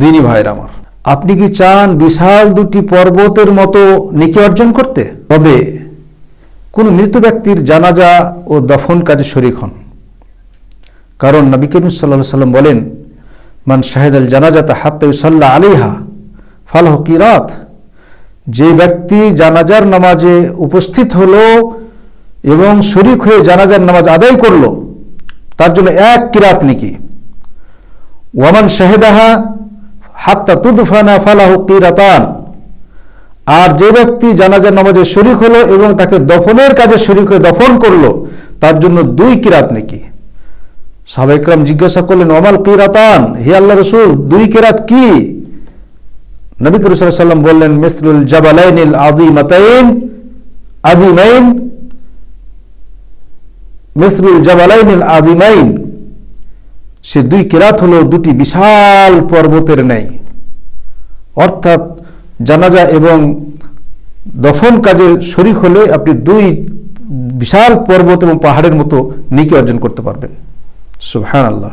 দিনী ভাইরা আমার, আপনি কি চান বিশাল দুটি পর্বতের মতো নেকি অর্জন করতে? তবে কোন মৃত ব্যক্তির জানাজা ও দফন কাজে শরীক হন। কারণ নবী করিম সাল্লাল্লাহু আলাইহি ওয়াসাল্লাম বলেন, মান শাহিদাল জানাজাতা হাত্তা ইউসাল্লা আলাইহা ফালাহু কিরাত। যে ব্যক্তি জানাজার নামাজে উপস্থিত হলো এবং শরীক হয়ে জানাজার নামাজ আদায় করলো, তার জন্য 1 কিরাত নেকি। ওয়ামান শাহিদাহা হাত্তা তুদফানা ফালাহু কিরাতান। আর যে ব্যক্তি জানাজার নামাজে শরীক হলো এবং তাকে দফনের কাজে শরীক হয়ে দফন করলো, তার জন্য 2 কিরাত নেকি। সাহাবায়ে কেরাম জিজ্ঞাসা করলেন, ওয়ামাল কিরাতান, হে আল্লাহর রাসূল 2 কিরাত কি? নবী করিম সাল্লাল্লাহু আলাইহি ওয়াসাল্লাম বললেন, মিসলুল জাবালাইনিল আযীমাতাইন আযীমাইন, মিসলুল জাবালাইনিল আযীমাইন। সে 2 কিরাত হলো 2টি বিশাল পর্বতের ন্যায়। অর্থাৎ জানাজা এবং দফন কাজে শরীক হলে আপনি 2 বিশাল পর্বত এবং পাহাড়ের মতো নেকি অর্জন করতে পারবেন। সুবহানাল্লাহ।